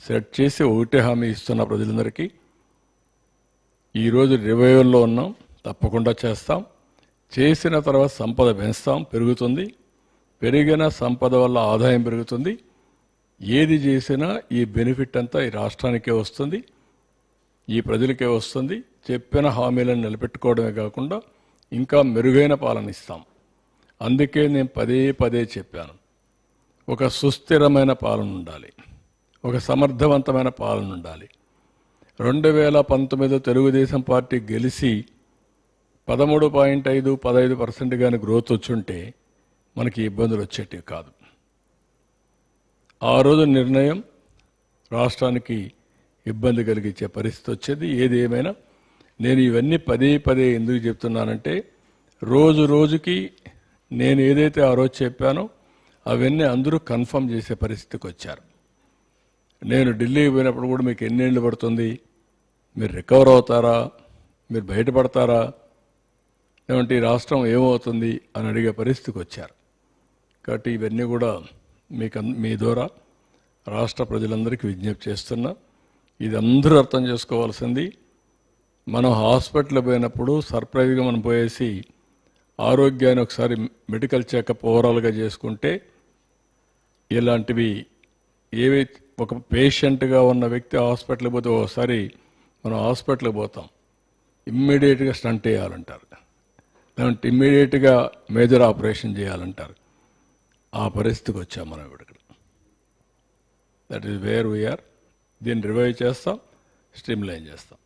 Set చేసి ఒకటే హామీ ఇస్తున్న ప్రజలందరికీ ఈరోజు రివైవల్లో ఉన్నాం, తప్పకుండా చేస్తాం. చేసిన తర్వాత సంపద పెంచుతాం, పెరుగుతుంది. పెరిగిన సంపద వల్ల ఆదాయం పెరుగుతుంది. ఏది చేసినా ఈ బెనిఫిట్ అంతా ఈ రాష్ట్రానికే వస్తుంది, ఈ ప్రజలకే వస్తుంది. చెప్పిన హామీలను నిలబెట్టుకోవడమే కాకుండా ఇంకా మెరుగైన పాలన ఇస్తాం. అందుకే నేను పదే పదే చెప్పాను, ఒక సుస్థిరమైన పాలన ఉండాలి, ఒక సమర్థవంతమైన పాలన ఉండాలి. 2019 తెలుగుదేశం పార్టీ గెలిచి 13.5-15% కానీ గ్రోత్ వచ్చుంటే మనకి ఇబ్బందులు వచ్చేటివి కాదు. ఆ రోజు నిర్ణయం రాష్ట్రానికి ఇబ్బంది కలిగించే పరిస్థితి వచ్చేది. ఏది ఏమైనా నేను ఇవన్నీ పదే పదే ఎందుకు చెప్తున్నానంటే, రోజు రోజుకి నేను ఏదైతే ఆ రోజు చెప్పానో అవన్నీ అందరూ కన్ఫర్మ్ చేసే పరిస్థితికి వచ్చారు. నేను ఢిల్లీకి పోయినప్పుడు కూడా మీకు ఎన్నేళ్ళు పడుతుంది, మీరు రికవర్ అవుతారా, మీరు బయటపడతారా, ఏమంటే ఈ రాష్ట్రం ఏమవుతుంది అని అడిగే పరిస్థితికి వచ్చారు. కాబట్టి ఇవన్నీ కూడా మీ ద్వారా రాష్ట్ర ప్రజలందరికీ విజ్ఞప్తి చేస్తున్నా. ఇది అందరూ అర్థం చేసుకోవాల్సింది. మనం హాస్పిటల్ పోయినప్పుడు సర్ప్రైజ్గా మనం పోయేసి ఆరోగ్యాన్ని ఒకసారి మెడికల్ చెకప్ ఓవరాల్గా చేసుకుంటే, ఇలాంటివి ఏవి ఒక పేషెంట్గా ఉన్న వ్యక్తి హాస్పిటల్కి పోతే ఒకసారి మనం హాస్పిటల్కి పోతాం, ఇమ్మీడియట్గా స్టంట్ వేయాలంటారు, లేదంటే ఇమ్మీడియట్గా మేజర్ ఆపరేషన్ చేయాలంటారు. ఆ పరిస్థితికి వచ్చాం మనం ఇప్పుడు. That is where we are. దీన్ని రివైవ్ చేస్తాం, స్ట్రీమ్ లైన్ చేస్తాం.